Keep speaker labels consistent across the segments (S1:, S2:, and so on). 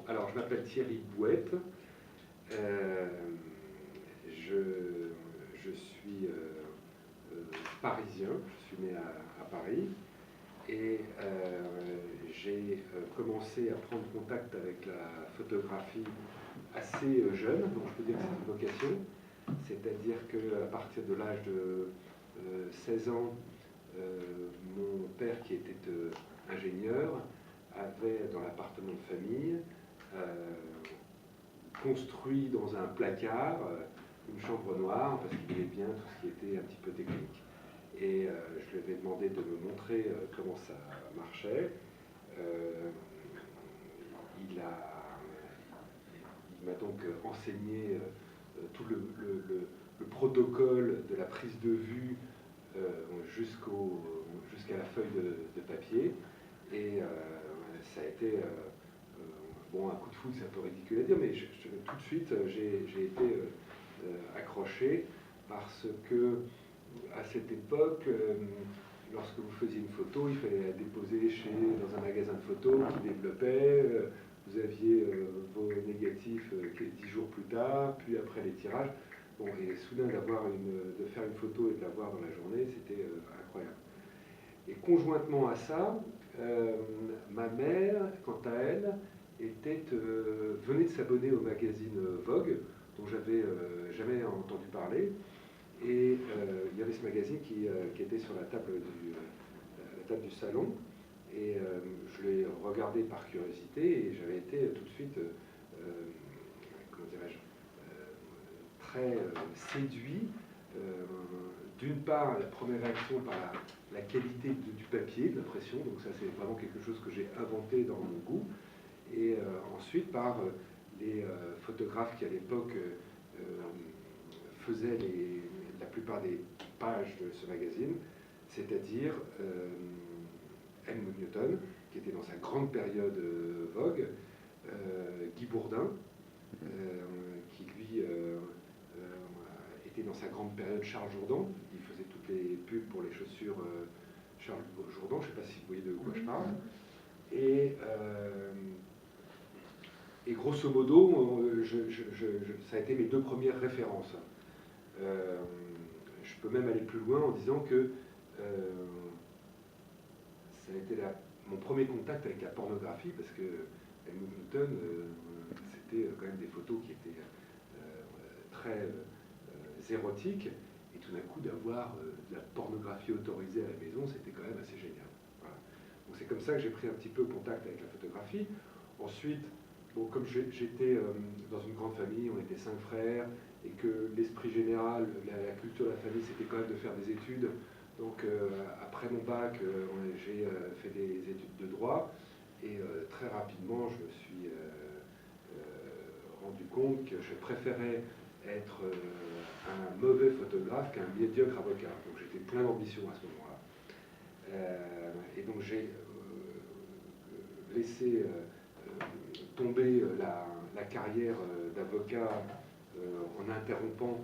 S1: Alors, je m'appelle Thierry Bouette. Je suis parisien, je suis né à Paris. Et j'ai commencé à prendre contact avec la photographie assez jeune, donc je peux dire que c'est une vocation. C'est-à-dire qu'à partir de l'âge de 16 ans, mon père, qui était ingénieur, avait dans l'appartement de famille construit dans un placard une chambre noire parce qu'il aimait bien tout ce qui était un petit peu technique. Et je lui avais demandé de me montrer comment ça marchait. Il m'a donc enseigné tout le protocole de la prise de vue jusqu'à la feuille de papier. Et ça a été bon, un coup de foudre, c'est un peu ridicule à dire, mais tout de suite, j'ai été accroché parce que à cette époque, lorsque vous faisiez une photo, il fallait la déposer dans un magasin de photos qui développait. Vous aviez vos négatifs 10 jours plus tard, puis après les tirages. Bon, et soudain de faire une photo et de la voir dans la journée, c'était incroyable. Et conjointement à ça, ma mère, quant à elle, venait de s'abonner au magazine Vogue, dont j'avais jamais entendu parler. Et il y avait ce magazine qui était sur la table du salon. Et je l'ai regardé par curiosité et j'avais été tout de suite, comment dirais-je, très séduit. D'une part, la première réaction par la qualité du papier, de l'impression, donc ça c'est vraiment quelque chose que j'ai inventé dans mon goût. Et ensuite par les photographes qui à l'époque faisaient la plupart des pages de ce magazine, c'est-à-dire Helmut Newton, qui était dans sa grande période Vogue, Guy Bourdin, qui lui était dans sa grande période Charles Jourdan, il faisait toutes les pubs pour les chaussures Charles Jourdan, je ne sais pas si vous voyez de quoi je parle. Et grosso modo, ça a été mes deux premières références. Je peux même aller plus loin en disant que ça a été mon premier contact avec la pornographie, parce que Helmut Newton, c'était quand même des photos qui étaient très érotiques, et tout d'un coup d'avoir de la pornographie autorisée à la maison, c'était quand même assez génial. Voilà. Donc c'est comme ça que j'ai pris un petit peu contact avec la photographie. Ensuite, bon, comme j'étais dans une grande famille, on était 5 frères, et que l'esprit général, la culture de la famille, c'était quand même de faire des études. Donc après mon bac, j'ai fait des études de droit, et très rapidement, je me suis rendu compte que je préférais être un mauvais photographe qu'un médiocre avocat. Donc j'étais plein d'ambition à ce moment-là. Et donc j'ai laissé tomber la carrière d'avocat en interrompant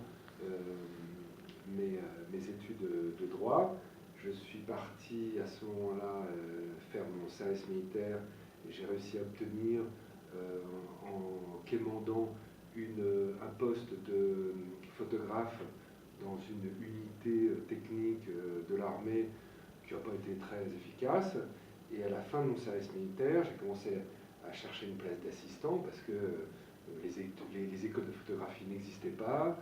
S1: mes études de droit. Je suis parti à ce moment-là faire mon service militaire et j'ai réussi à obtenir en quémandant un poste de photographe dans une unité technique de l'armée qui n'a pas été très efficace. Et à la fin de mon service militaire, j'ai commencé à chercher une place d'assistant parce que les écoles de photographie n'existaient pas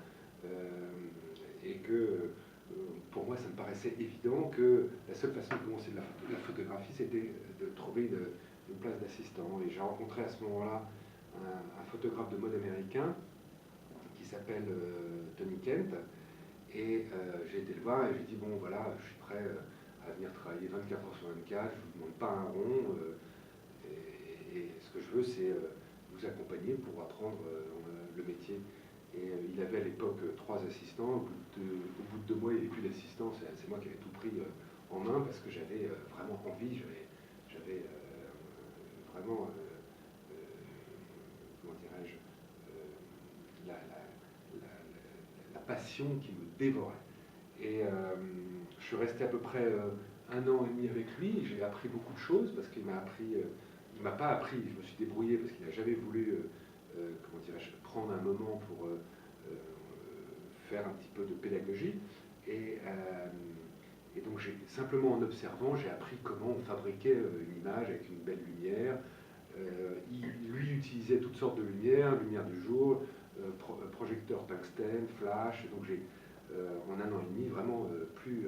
S1: et que pour moi ça me paraissait évident que la seule façon de commencer la photographie c'était de trouver une place d'assistant. Et j'ai rencontré à ce moment-là un photographe de mode américain qui s'appelle Tony Kent, et j'ai été le voir et j'ai dit bon voilà, je suis prêt à venir travailler 24 heures sur 24, je ne vous demande pas un rond, et ce que je veux c'est vous accompagner pour apprendre le métier. Et il avait à l'époque 3 assistants, au bout de 2 mois il n'y avait plus d'assistants, c'est moi qui avais tout pris en main parce que j'avais vraiment envie, j'avais vraiment, comment dirais-je, la passion qui me dévorait. Et je suis resté à peu près 1 an et demi avec lui, j'ai appris beaucoup de choses parce qu'il m'a appris il m'a pas appris, je me suis débrouillé parce qu'il n'a jamais voulu, comment dirais-je, prendre un moment pour faire un petit peu de pédagogie. Et donc, simplement en observant, j'ai appris comment on fabriquait une image avec une belle lumière. Lui utilisait toutes sortes de lumières, lumière du jour, projecteur tungstène, flash. Donc j'ai, en un an et demi, vraiment pu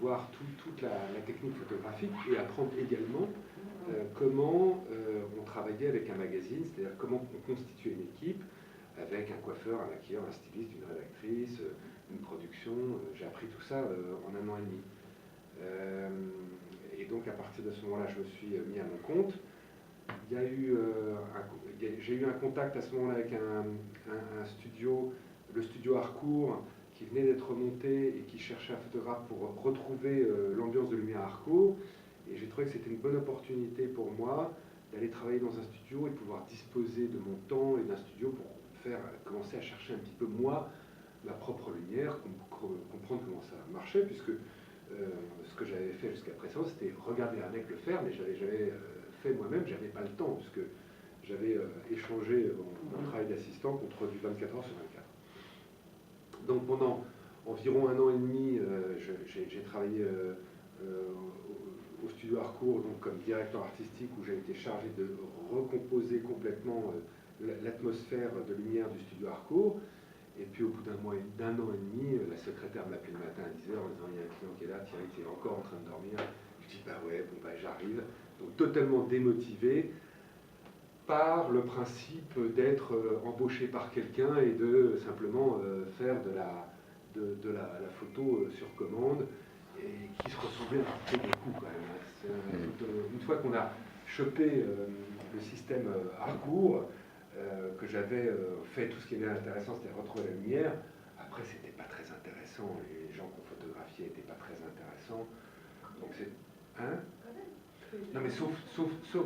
S1: voir toute la technique photographique et apprendre également comment on travaillait avec un magazine, c'est-à-dire comment on constituait une équipe avec un coiffeur, un maquilleur, un styliste, une rédactrice, une production. J'ai appris tout ça en un an et demi. Et donc à partir de ce moment-là, je me suis mis à mon compte. J'ai eu un contact à ce moment-là avec un studio, le studio Harcourt, qui venait d'être monté et qui cherchait un photographe pour retrouver l'ambiance de lumière Harcourt. Et j'ai trouvé que c'était une bonne opportunité pour moi d'aller travailler dans un studio et de pouvoir disposer de mon temps et d'un studio pour commencer à chercher un petit peu moi, ma propre lumière, comprendre comment ça marchait, puisque ce que j'avais fait jusqu'à présent, c'était regarder un mec le faire, mais j'avais jamais fait moi-même, j'avais pas le temps, puisque j'avais échangé mon travail d'assistant contre du 24 heures sur 24. Donc pendant environ un an et demi, j'ai travaillé au studio Harcourt, donc comme directeur artistique, où j'ai été chargé de recomposer complètement l'atmosphère de lumière du studio Harcourt. Et puis au bout d'un an et demi, la secrétaire m'appelait le matin à 10h en disant: il y a un client qui est là, Thierry, tu es encore en train de dormir. Je dis: bah ouais, bon bah j'arrive. Donc totalement démotivé par le principe d'être embauché par quelqu'un et de simplement faire de la photo sur commande, et qui se ressemblait un peu beaucoup quand même. Une fois qu'on a chopé le système Harcourt, que j'avais fait tout ce qui était intéressant, c'était retrouver la lumière. Après, c'était pas très intéressant. Les gens qu'on photographiait n'étaient pas très intéressants. Donc c'est... Hein? Non mais sauf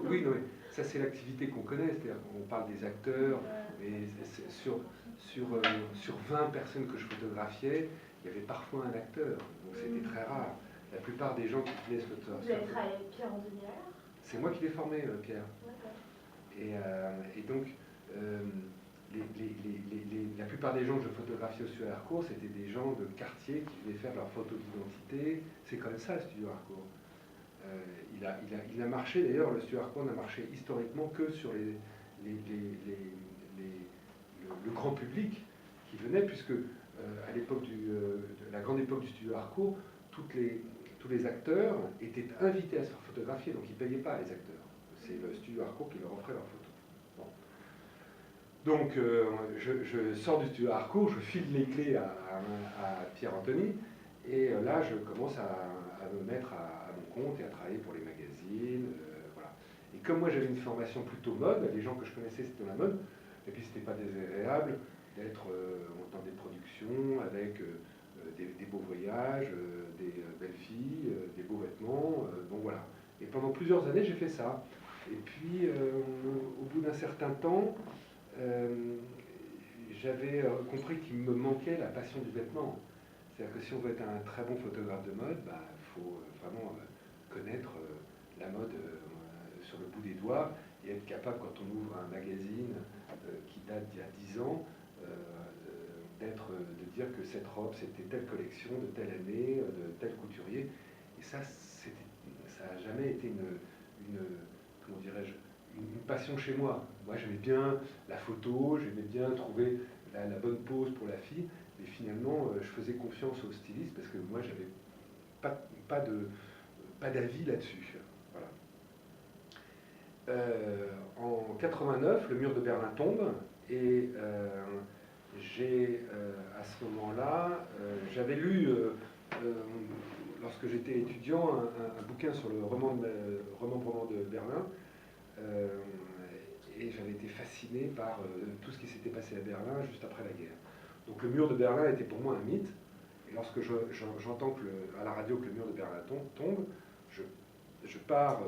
S1: oui, non, mais ça c'est l'activité qu'on connaît, c'est-à-dire qu'on parle des acteurs, mais sur 20 personnes que je photographiais, il y avait parfois un acteur, donc c'était très rare. La plupart des gens qui venaient se photographier...
S2: Vous avez travaillé avec Pierre-Anthony alors?
S1: C'est moi qui l'ai formé, Pierre. Et donc, la plupart des gens que je photographiais au studio Harcourt, c'était des gens de quartier qui venaient faire leur photo d'identité. C'est comme ça, le studio Harcourt. Il a marché, d'ailleurs, le studio Harcourt n'a marché historiquement que sur le grand public qui venait, puisque à l'époque de la grande époque du studio Harcourt, tous les acteurs étaient invités à se faire photographier, donc ils ne payaient pas les acteurs. C'est le studio Harcourt qui leur offrait leurs photos. Bon. Donc je sors du studio Harcourt, je file les clés à Pierre-Anthony, et là je commence à me mettre à mon compte et à travailler pour les magazines. Voilà. Et comme moi j'avais une formation plutôt mode, les gens que je connaissais c'était la mode, et puis c'était pas désagréable d'être dans des productions avec des beaux voyages, des belles filles, des beaux vêtements, bon voilà. Et pendant plusieurs années j'ai fait ça. Et puis au bout d'un certain temps, j'avais compris qu'il me manquait la passion du vêtement. C'est-à-dire que si on veut être un très bon photographe de mode, il faut vraiment connaître la mode sur le bout des doigts et être capable, quand on ouvre un magazine qui date d'il y a 10 ans, de dire que cette robe c'était telle collection, de telle année, de tel couturier. Et ça n'a jamais été comment dirais-je, une passion chez moi. Moi j'aimais bien la photo, j'aimais bien trouver la bonne pose pour la fille, mais finalement je faisais confiance au styliste parce que moi j'avais pas d'avis là-dessus. Voilà. En 89, le mur de Berlin tombe, et j'ai à ce moment-là, j'avais lu lorsque j'étais étudiant un bouquin sur le remembrement de Berlin. Et j'avais été fasciné par tout ce qui s'était passé à Berlin juste après la guerre. Donc le mur de Berlin était pour moi un mythe, et lorsque j'entends à la radio que le mur de Berlin tombe, je pars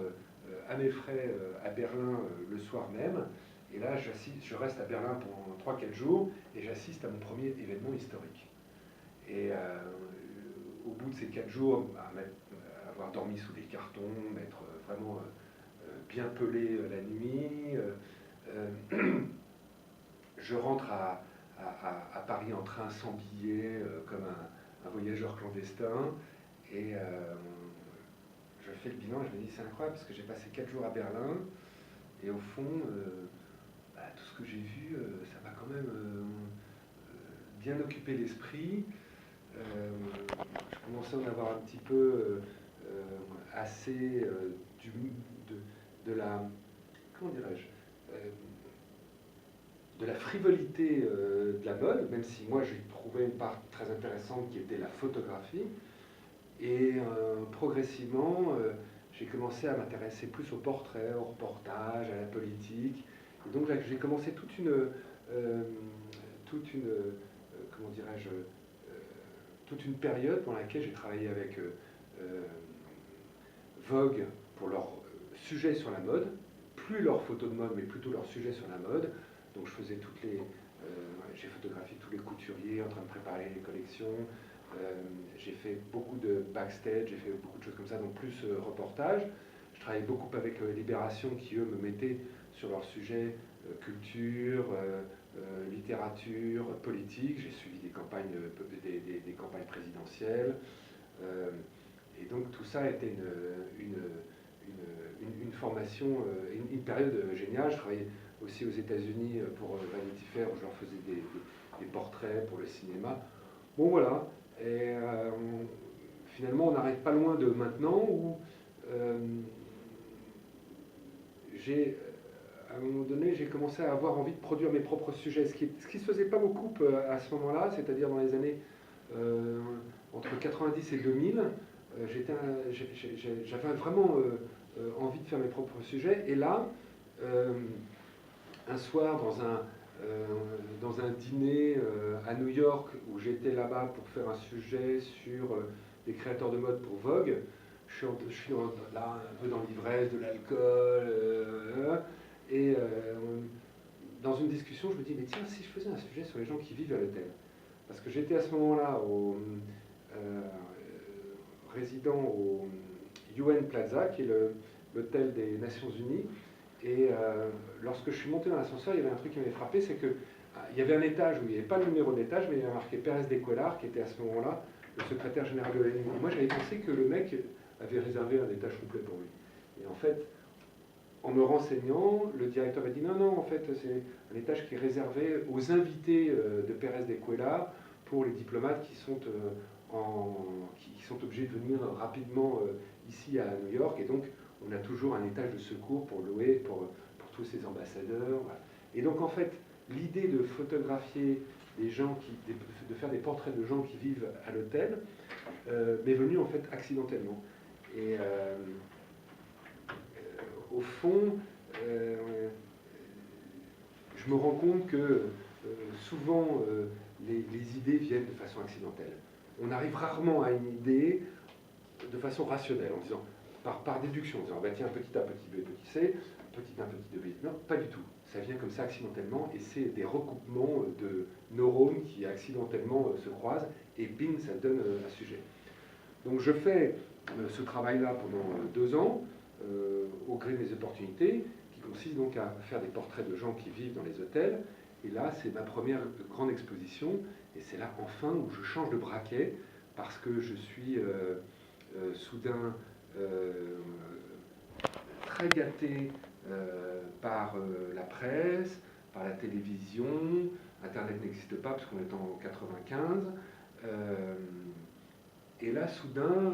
S1: à mes frais à Berlin le soir même, et là je reste à Berlin pendant 3-4 jours, et j'assiste à mon premier événement historique. Et au bout de ces 4 jours, avoir dormi sous des cartons, m'être vraiment bien pelé la nuit. Je rentre à Paris en train sans billet, comme un voyageur clandestin. Et je fais le bilan et je me dis c'est incroyable parce que j'ai passé 4 jours à Berlin. Et au fond, tout ce que j'ai vu, ça m'a quand même bien occupé l'esprit. Je commençais à en avoir un petit peu assez de la, comment dirais-je, de la frivolité de la mode, même si moi j'ai trouvé une part très intéressante qui était la photographie. Et progressivement, j'ai commencé à m'intéresser plus au portrait, au reportage, à la politique. Et donc là, j'ai commencé comment dirais-je, toute une période dans laquelle j'ai travaillé avec Vogue pour leurs sujets sur la mode, plus leurs photos de mode, mais plutôt leurs sujets sur la mode. Donc je faisais j'ai photographié tous les couturiers en train de préparer les collections. J'ai fait beaucoup de backstage, j'ai fait beaucoup de choses comme ça, donc plus reportage. Je travaillais beaucoup avec Libération qui, eux, me mettaient sur leur sujet culture, littérature, politique. J'ai suivi des campagnes présidentielles. Et donc tout ça a été une formation, une période géniale. Je travaillais aussi aux États-Unis pour Vanity Fair où je leur faisais des portraits pour le cinéma. Bon voilà, et finalement on n'arrive pas loin de maintenant où à un moment donné j'ai commencé à avoir envie de produire mes propres sujets, ce qui ne se faisait pas beaucoup à ce moment-là, c'est-à-dire dans les années entre 90 et 2000, j'avais vraiment envie de faire mes propres sujets, et là, un soir dans un dîner à New York où j'étais là-bas pour faire un sujet sur les créateurs de mode pour Vogue. Je suis là un peu dans l'ivresse, de l'alcool, et dans une discussion, je me dis mais tiens, si je faisais un sujet sur les gens qui vivent à l'hôtel, parce que j'étais à ce moment-là résident au UN Plaza, qui est l'hôtel des Nations Unies. Et lorsque je suis monté dans l'ascenseur, il y avait un truc qui m'avait frappé, c'est qu'il y avait un étage où il n'y avait pas le numéro d'étage, mais il y avait marqué Pérez de Cuéllar, qui était à ce moment-là le secrétaire général de l'ONU. Moi, j'avais pensé que le mec avait réservé un étage complet pour lui. Et en fait, en me renseignant, le directeur m'a dit non, en fait, c'est un étage qui est réservé aux invités de Pérez de Cuéllar pour les diplomates qui sont obligés de venir rapidement ici à New York. Et donc, on a toujours un étage de secours pour louer pour tous ces ambassadeurs. Voilà. Et donc, en fait, l'idée de photographier des gens, de faire des portraits de gens qui vivent à l'hôtel, m'est venue en fait accidentellement. Et au fond, je me rends compte que souvent les idées viennent de façon accidentelle. On arrive rarement à une idée de façon rationnelle, en disant, par déduction, en disant, bah, tiens, petit A, petit B, petit C, petit 1, petit 2, petit... Non, pas du tout. Ça vient comme ça accidentellement, et c'est des recoupements de neurones qui accidentellement se croisent, et bing, ça donne un sujet. Donc je fais ce travail-là pendant 2 ans, au gré de mes opportunités, qui consiste donc à faire des portraits de gens qui vivent dans les hôtels. Et là, c'est ma première grande exposition, et c'est là enfin où je change de braquet, parce que je suis soudain très gâté par la presse, par la télévision. Internet n'existe pas parce qu'on est en 95. Et là, soudain,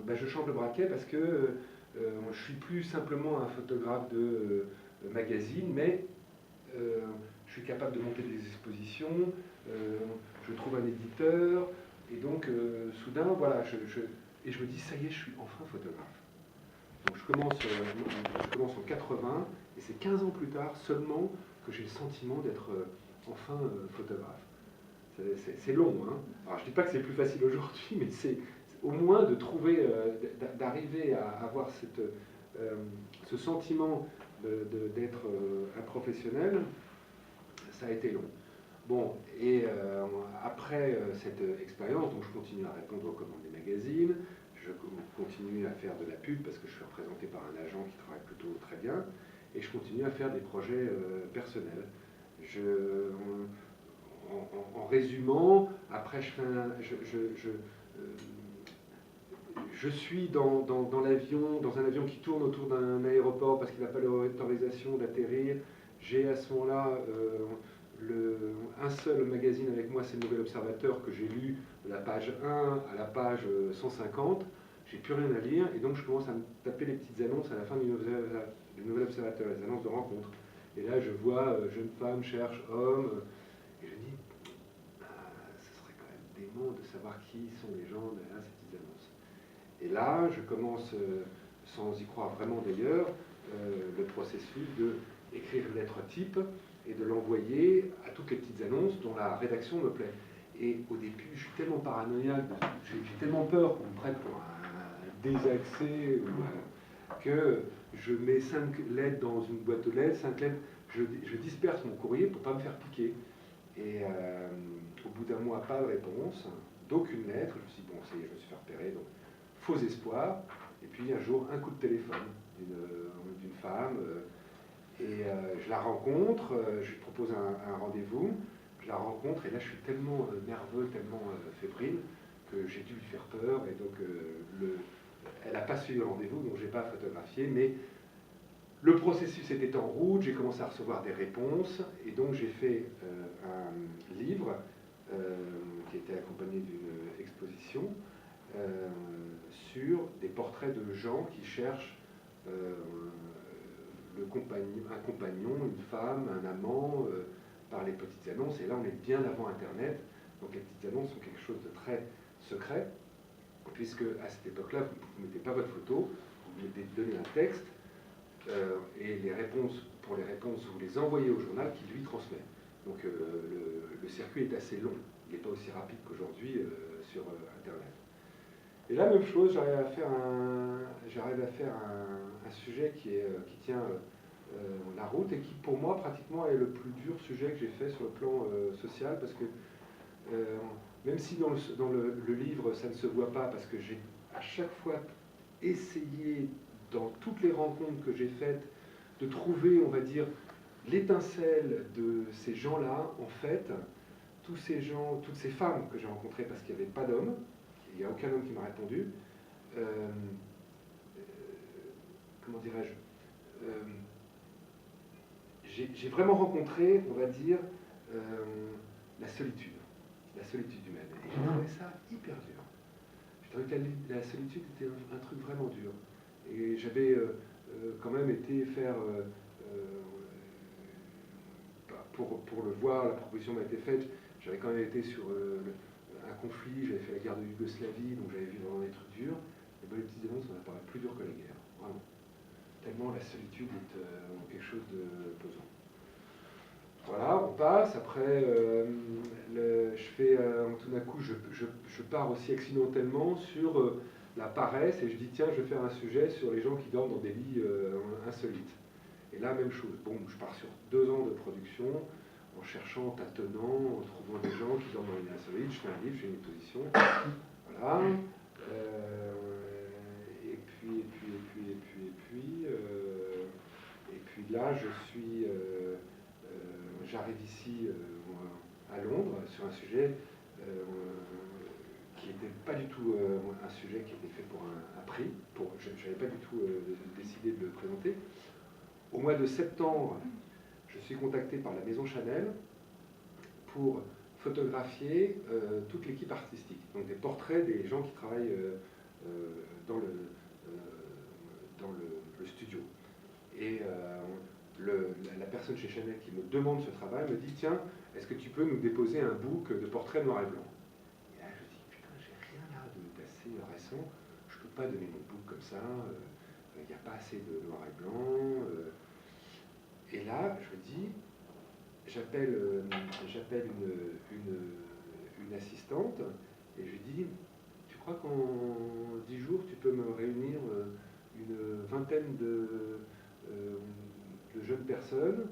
S1: je change de braquet parce que je ne suis plus simplement un photographe de magazine, mais je suis capable de monter des expositions, je trouve un éditeur, et donc soudain, voilà, et je me dis, ça y est, je suis enfin photographe. Donc je commence en 80, et c'est 15 ans plus tard seulement que j'ai le sentiment d'être enfin photographe. C'est long, hein. Alors je ne dis pas que c'est plus facile aujourd'hui, mais c'est au moins de trouver, d'arriver à avoir ce sentiment d'être un professionnel, ça a été long. Bon, et après cette expérience, donc je continue à répondre aux commandes des magazines, je continue à faire de la pub parce que je suis représenté par un agent qui travaille plutôt très bien, et je continue à faire des projets personnels. En résumant, après je suis dans un avion qui tourne autour d'un aéroport parce qu'il n'a pas l'autorisation d'atterrir. J'ai à ce moment-là un seul magazine avec moi, c'est le Nouvel Observateur, que j'ai lu de la page 1 à la page 150. J'ai plus rien à lire et donc je commence à me taper les petites annonces à la fin du Nouvel Observateur, les annonces de rencontres. Et là je vois jeune femme cherche homme, et je dis ce serait quand même dément de savoir qui sont les gens derrière ces petites annonces. Et là je commence, sans y croire vraiment d'ailleurs, le processus d'écrire une lettre type et de l'envoyer à toutes les petites annonces dont la rédaction me plaît. Et au début, je suis tellement paranoïaque, j'ai tellement peur qu'on me prenne pour un désaxé, que je mets 5 lettres dans une boîte aux lettres, 5 lettres, je disperse mon courrier pour ne pas me faire piquer. Et au bout d'un mois, pas de réponse, d'aucune lettre. Je me suis dit, bon, je me suis fait repérer, donc faux espoir. Et puis un jour, un coup de téléphone d'une femme. Et je la rencontre, je lui propose un rendez-vous, je la rencontre, et là je suis tellement nerveux, tellement fébrile, que j'ai dû lui faire peur, et donc elle n'a pas suivi le rendez-vous, donc je n'ai pas photographié, mais le processus était en route, j'ai commencé à recevoir des réponses, et donc j'ai fait un livre qui était accompagné d'une exposition sur des portraits de gens qui cherchent un compagnon, une femme, un amant, par les petites annonces. Et là, on est bien avant Internet. Donc les petites annonces sont quelque chose de très secret, puisque à cette époque-là, vous ne mettez pas votre photo, vous mettez donner un texte, et pour les réponses, vous les envoyez au journal qui lui transmet. Donc le circuit est assez long. Il n'est pas aussi rapide qu'aujourd'hui sur Internet. Et là, même chose, j'arrive à faire un sujet qui tient la route, et qui, pour moi, pratiquement est le plus dur sujet que j'ai fait sur le plan social, parce que même si dans le livre, ça ne se voit pas, parce que j'ai à chaque fois essayé, dans toutes les rencontres que j'ai faites, de trouver, on va dire, l'étincelle de ces gens-là. En fait, tous ces gens, toutes ces femmes que j'ai rencontrées, parce qu'il n'y avait pas d'hommes, il n'y a aucun homme qui m'a répondu. Comment dirais-je, j'ai vraiment rencontré, on va dire, la solitude humaine. Et j'ai trouvé ça hyper dur. J'ai trouvé que la solitude était un truc vraiment dur. Et j'avais quand même été faire, pour le voir, la proposition m'a été faite, j'avais quand même été sur un conflit, j'avais fait la guerre de Yougoslavie, donc j'avais vu vraiment des trucs durs. Et bien, les petites annonces, ça m'apparaît plus dur que la guerre, vraiment. Tellement la solitude est quelque chose de pesant. Voilà, on passe. Après, tout d'un coup, je pars aussi accidentellement sur la paresse, et je dis, tiens, je vais faire un sujet sur les gens qui dorment dans des lits insolites. Et là, même chose. Bon, je pars sur 2 ans de production, en cherchant, en tâtonnant, en trouvant des gens qui dorment dans les lits insolites. Je fais un livre, je fais une exposition. Voilà. Et puis là, j'arrive ici à Londres sur un sujet qui n'était pas du tout un sujet qui était fait pour un prix. Je n'avais pas du tout décidé de le présenter. Au mois de septembre, je suis contacté par la Maison Chanel pour photographier toute l'équipe artistique, donc des portraits des gens qui travaillent dans le studio. Et la personne chez Chanel qui me demande ce travail me dit, tiens, est-ce que tu peux nous déposer un book de portraits noir et blanc? Et là je dis, putain, j'ai rien là d'assez récent, je ne peux pas donner mon book comme ça, il n'y a pas assez de noir et blanc. Et là je me dis, j'appelle une assistante, et je lui dis, tu crois qu'en 10 jours tu peux me réunir une vingtaine de jeunes personnes,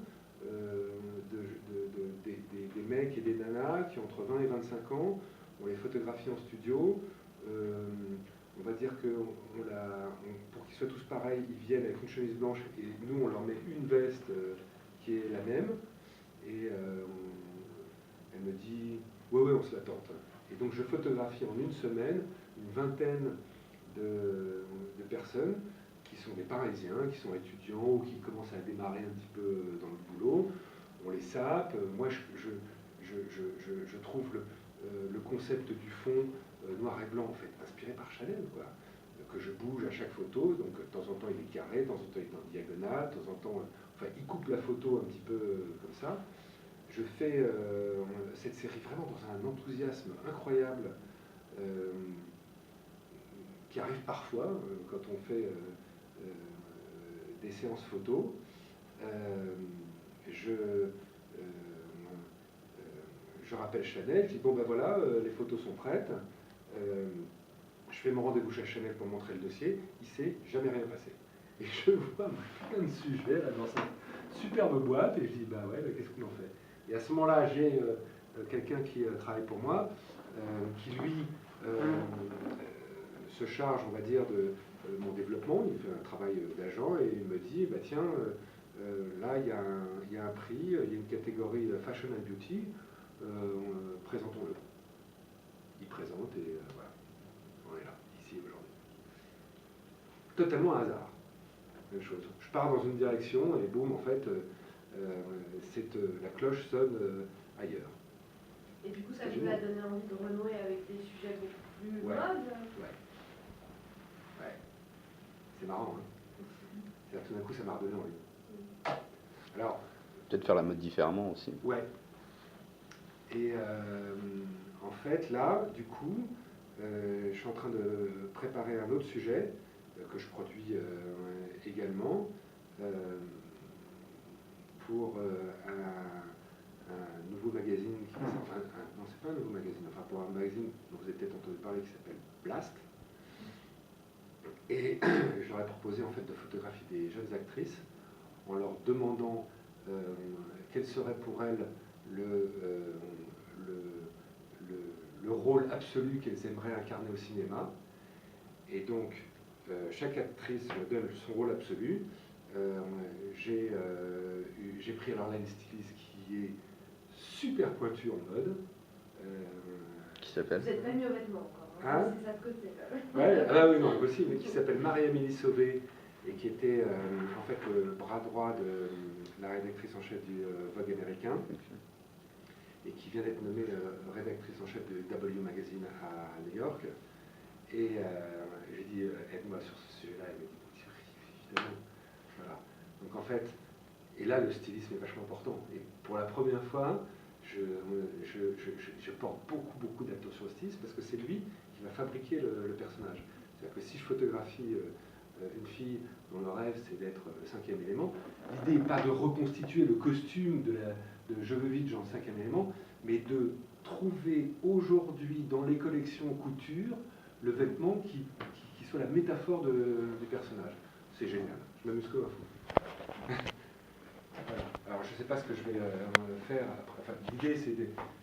S1: des mecs et des nanas qui ont entre 20 et 25 ans, on les photographie en studio, on va dire que pour qu'ils soient tous pareils, ils viennent avec une chemise blanche et nous on leur met une veste qui est la même. Et elle me dit ouais, on se la tente. Et donc je photographie en une semaine une vingtaine de personnes qui sont des Parisiens, qui sont étudiants ou qui commencent à démarrer un petit peu dans le boulot. On les sape. Moi, je trouve le concept du fond noir et blanc, en fait, inspiré par Chanel, quoi. Que je bouge à chaque photo. Donc, de temps en temps, il est carré, de temps en temps, il est en diagonale, de temps en temps, enfin, il coupe la photo un petit peu comme ça. Je fais cette série vraiment dans un enthousiasme incroyable qui arrive parfois quand on fait des séances photos. Je rappelle Chanel, je dis bon ben voilà, les photos sont prêtes. Je fais mon rendez-vous chez Chanel pour montrer le dossier. Il ne s'est jamais rien passé. Et je vois plein de sujets là, dans cette superbe boîte et je dis bah ouais, qu'est-ce qu'on en fait? Et à ce moment-là, j'ai quelqu'un qui travaille pour moi, qui lui se charge, on va dire, de mon développement. Il fait un travail d'agent et il me dit bah tiens, là il y a un prix, il y a une catégorie Fashion and Beauty, présentons-le. Il présente et voilà, on est là, ici aujourd'hui. Totalement un hasard, même chose. Je pars dans une direction et boum, en fait, la cloche sonne ailleurs.
S2: Et du coup, ça vous a donné envie de renouer avec des sujets beaucoup plus modes?
S1: Ouais. C'est marrant, hein. C'est-à-dire que tout d'un coup, ça m'a redonné envie. Alors,
S3: peut-être faire la mode différemment aussi.
S1: Ouais. Et en fait, là, du coup, je suis en train de préparer un autre sujet que je produis également pour un nouveau magazine qui non, c'est pas un nouveau magazine, enfin pour un magazine dont vous avez peut-être entendu parler qui s'appelle Blast. Et je leur ai proposé en fait de photographier des jeunes actrices en leur demandant quel serait pour elles le rôle absolu qu'elles aimeraient incarner au cinéma. Et donc, chaque actrice me donne son rôle absolu. J'ai pris alors là une styliste qui est super pointue en mode.
S3: Qui s'appelle?
S2: Vous n'êtes pas mis aux vêtements encore,
S1: hein?
S2: C'est ça de côté.
S1: Ouais, ah oui, non, impossible, mais qui s'appelle Marie-Amélie Sauvé et qui était en fait le bras droit de la rédactrice en chef du Vogue américain et qui vient d'être nommée rédactrice en chef de W Magazine à New York. Et j'ai dit aide-moi sur ce sujet-là. Elle m'a dit évidemment. Voilà. Donc en fait, et là le stylisme est vachement important. Et pour la première fois, je porte beaucoup d'attention au stylisme parce que c'est lui qui va fabriquer le personnage. C'est-à-dire que si je photographie une fille dont le rêve c'est d'être le cinquième élément, l'idée n'est pas de reconstituer le costume de Je veux vite, genre le cinquième élément, mais de trouver aujourd'hui dans les collections couture le vêtement qui soit la métaphore du personnage. C'est génial, je m'amuse comme un fou. Voilà. Alors je ne sais pas ce que je vais faire après. Enfin, l'idée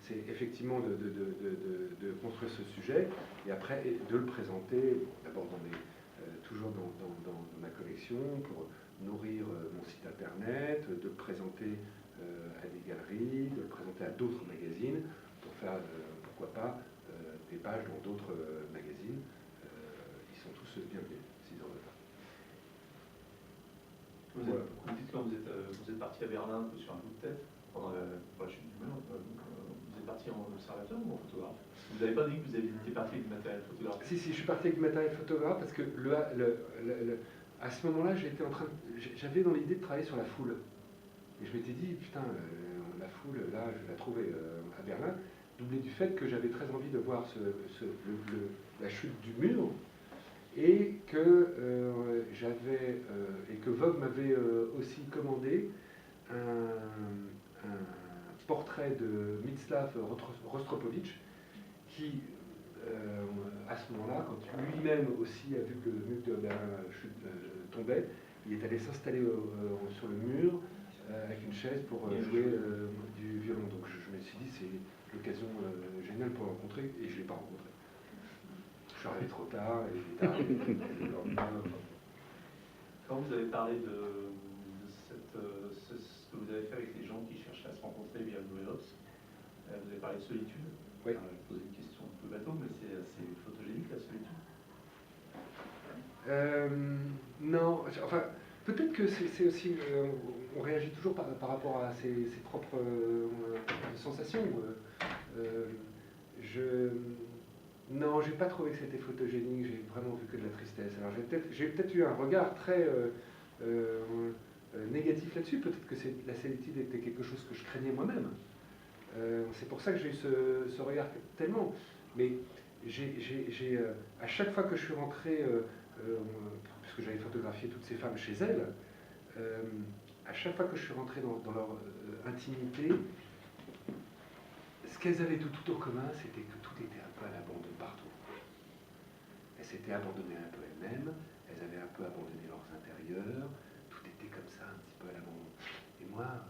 S1: c'est effectivement de construire ce sujet et après de le présenter d'abord toujours dans ma collection pour nourrir mon site internet, de le présenter à des galeries, de le présenter à d'autres magazines pour faire pourquoi pas des pages dans d'autres magazines. Ils sont tous bienvenus s'ils en veulent.
S4: Vous dites quand vous êtes parti à Berlin un peu sur un coup de tête pendant la chute du mur, vous êtes parti en observateur ou en photographe? Vous n'avez pas dit que vous étiez parti avec du matériel photographique? Si, je suis parti avec du matériel photographe parce que à ce moment-là, j'avais dans l'idée de travailler sur la foule. Et je m'étais dit, putain, la foule, là, je vais la trouver à Berlin, doublé du fait que j'avais très envie de voir la chute du mur. Et que que Vogue m'avait aussi commandé un portrait de Miroslav Rostropovitch qui, à ce moment-là, quand lui-même aussi a vu que le mur de Berlin tombait, il est allé s'installer sur le mur avec une chaise pour jouer du violon. Donc je me suis dit, c'est l'occasion géniale pour le rencontrer, et je ne l'ai pas rencontré. Je
S1: suis arrivé trop tard, et il est tard.
S4: Quand vous avez parlé de ce que vous avez fait avec les gens qui cherchaient à se rencontrer via le Google Ops, vous avez parlé de solitude.
S1: Oui.
S4: Je posais une question un peu bateau, mais c'est assez photogénique la solitude.
S1: Non, enfin, peut-être que c'est aussi, on réagit toujours par rapport à ses propres sensations. Non, j'ai pas trouvé que c'était photogénique, j'ai vraiment vu que de la tristesse. Alors j'ai peut-être eu un regard très négatif là-dessus, peut-être que la solitude était quelque chose que je craignais moi-même. C'est pour ça que j'ai eu ce regard tellement. Mais à chaque fois que je suis rentré, puisque j'avais photographié toutes ces femmes chez elles, à chaque fois que je suis rentré dans leur intimité, ce qu'elles avaient tout en commun, c'était que tout était un peu à l'abandon partout. Elles s'étaient abandonnées un peu elles-mêmes, elles avaient un peu abandonné leurs intérieurs, tout était comme ça, un petit peu à l'abandon. Et moi,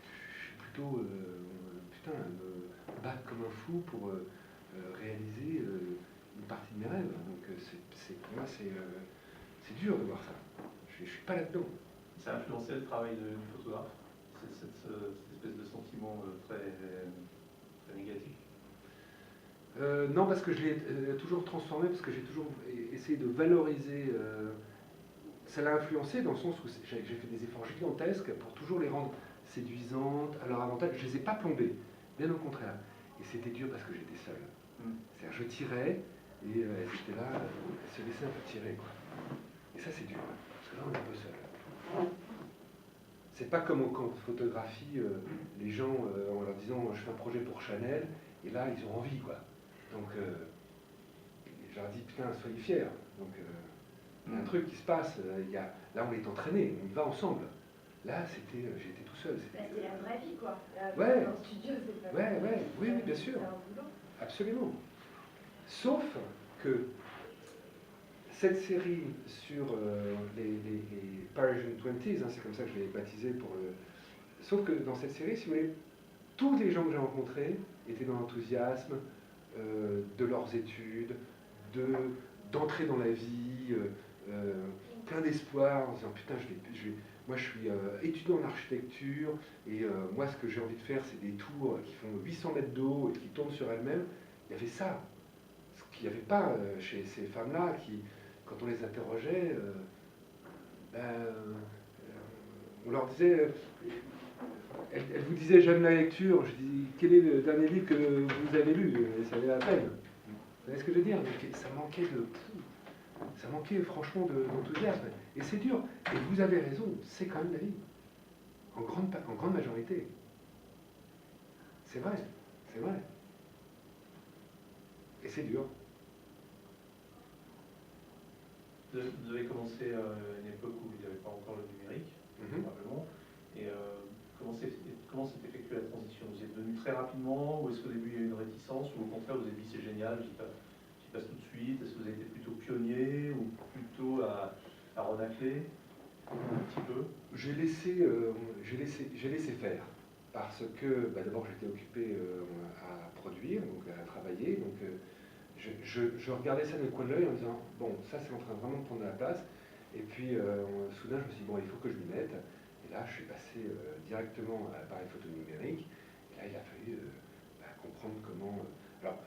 S1: je suis plutôt, me battre comme un fou pour réaliser une partie de mes rêves. Donc pour moi, c'est dur de voir ça. Je ne suis pas là-dedans.
S4: Ça a influencé le travail du photographe, cette espèce de sentiment très négatif?
S1: Non, parce que je l'ai toujours transformé, parce que j'ai toujours essayé de valoriser. Ça l'a influencé dans le sens où j'ai fait des efforts gigantesques pour toujours les rendre séduisantes, à leur avantage. Je ne les ai pas plombées, bien au contraire. Et c'était dur parce que j'étais seul. C'est-à-dire, je tirais, et elles étaient là, elles se laissaient un peu tirer, quoi. Et ça, c'est dur, parce que là, on est un peu seul. C'est pas comme quand on photographie les gens en leur disant je fais un projet pour Chanel, et là, ils ont envie, quoi. Donc, je leur dis putain, soyez fiers. Donc, il y a un truc qui se passe. Là, on est entraînés, on y va ensemble. Là, j'étais tout seul.
S2: C'est la vraie vie, quoi.
S1: Ouais.
S2: Dans le studio, c'est pas.
S1: Oui, bien sûr.
S2: C'est un boulot.
S1: Absolument. Sauf que cette série sur les Parisian 20s, c'est comme ça que je l'ai baptisé sauf que dans cette série, si vous voulez, tous les gens que j'ai rencontrés étaient dans l'enthousiasme de leurs études, d'entrer dans la vie, plein d'espoir, en disant putain, moi je suis étudiant en architecture, et moi ce que j'ai envie de faire, c'est des tours qui font 800 mètres d'eau et qui tournent sur elles-mêmes. Il y avait ça, ce qu'il n'y avait pas chez ces femmes-là, qui, quand on les interrogeait, on leur disait, elles vous disaient j'aime la lecture, je dis quel est le dernier livre que vous avez lu, et ça valait la peine. Vous savez ce que je veux dire? Ça manquait franchement d'enthousiasme. Et c'est dur. Et vous avez raison, c'est quand même la vie. En grande majorité. C'est vrai, c'est vrai. Et c'est dur.
S4: Vous avez commencé à une époque où il n'y avait pas encore le numérique, probablement. Et comment s'est effectuée la transition? Vous êtes venu très rapidement, ou est-ce qu'au début il y a eu une réticence, ou au contraire vous avez dit c'est génial, j'y passe tout de suite? Est-ce que vous avez été plutôt pionnier, ou plutôt à renacler un petit peu?
S1: J'ai laissé faire, parce que d'abord j'étais occupé à produire, donc à travailler, donc je regardais ça du coin de l'œil en me disant bon, ça c'est en train vraiment de prendre la place, et puis soudain je me suis dit bon, il faut que je m'y mette, et là je suis passé directement à l'appareil photo numérique, et là il a fallu comprendre comment. Alors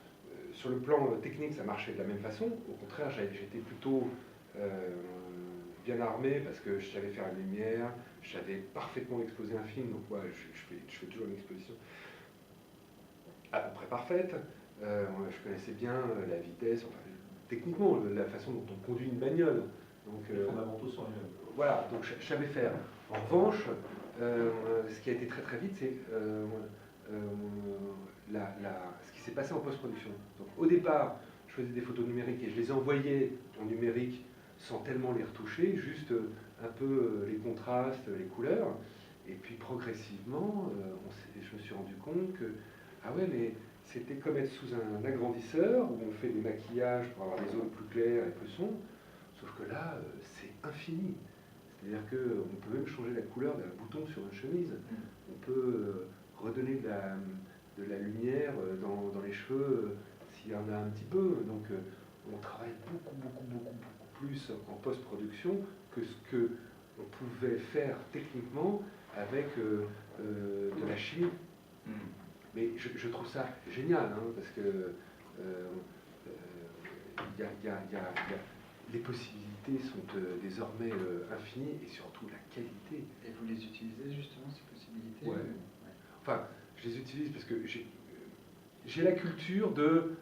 S1: sur le plan technique ça marchait de la même façon, au contraire j'étais plutôt bien armé parce que je savais faire la lumière, je savais parfaitement exposer un film, donc ouais, je fais toujours une exposition à peu près parfaite. Je connaissais bien la vitesse, enfin, techniquement, la façon dont on conduit une bagnole. Donc,
S4: les fondamentaux sont les mêmes.
S1: Voilà, donc je savais faire. En revanche, ce qui a été très très vite, c'est ce qui s'est passé en post-production. Donc au départ, je faisais des photos numériques et je les envoyais en numérique sans tellement les retoucher, juste un peu les contrastes, les couleurs. Et puis progressivement, je me suis rendu compte que, ah ouais, mais c'était comme être sous un agrandisseur où on fait des maquillages pour avoir des zones plus claires et plus sombres, sauf que là, c'est infini. C'est-à-dire qu'on peut même changer la couleur d'un bouton sur une chemise. On peut redonner de de la lumière dans les cheveux, s'il y en a un petit peu. Donc on travaille beaucoup plus en post-production que ce qu'on pouvait faire techniquement avec de la chimie. Mais je trouve ça génial, hein, parce que les possibilités sont désormais infinies, et surtout la qualité.
S5: Et vous les utilisez justement, ces possibilités?
S1: Ouais. Enfin, je les utilise parce que j'ai la culture de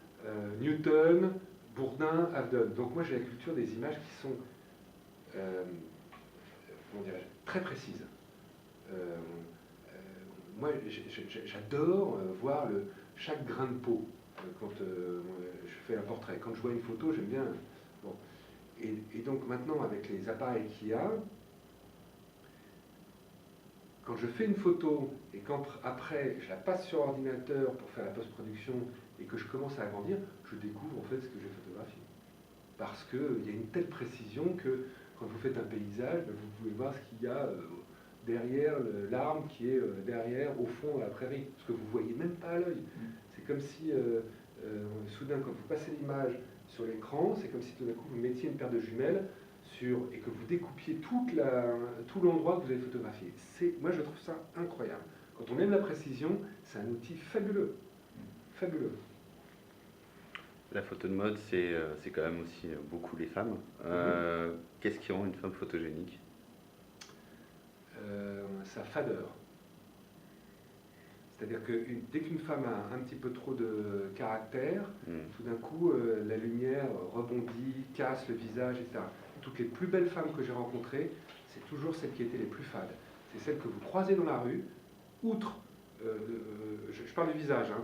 S1: Newton, Bourdin, Avedon. Donc moi j'ai la culture des images qui sont comment dirais-je, très précises. Moi j'adore voir chaque grain de peau quand je fais un portrait. Quand je vois une photo, j'aime bien. Bon. Et donc maintenant, avec les appareils qu'il y a, quand je fais une photo et qu'après je la passe sur ordinateur pour faire la post-production et que je commence à agrandir, je découvre en fait ce que j'ai photographié. Parce qu'il y a une telle précision que quand vous faites un paysage, vous pouvez voir ce qu'il y a derrière l'arbre qui est derrière, au fond, à la prairie. Ce que vous ne voyez même pas à l'œil. C'est comme si, soudain, quand vous passez l'image sur l'écran, c'est comme si tout d'un coup vous mettiez une paire de jumelles et que vous découpiez tout l'endroit que vous avez photographié. Moi, je trouve ça incroyable. Quand on aime la précision, c'est un outil fabuleux. Fabuleux.
S3: La photo de mode, c'est quand même aussi beaucoup les femmes. Qu'est-ce qui rend une femme photogénique?
S1: Sa fadeur. C'est-à-dire que dès qu'une femme a un petit peu trop de caractère, tout d'un coup, la lumière rebondit, casse le visage, etc. Toutes les plus belles femmes que j'ai rencontrées, c'est toujours celles qui étaient les plus fades. C'est celles que vous croisez dans la rue, outre, je parle du visage, hein,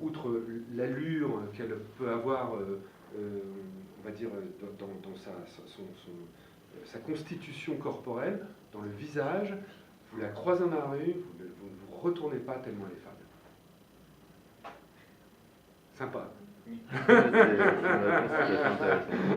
S1: outre l'allure qu'elle peut avoir, on va dire, dans sa constitution corporelle, dans le visage, vous la croisez dans la rue, vous ne vous retournez pas tellement elle est fade. Sympa.
S3: C'est intéressant.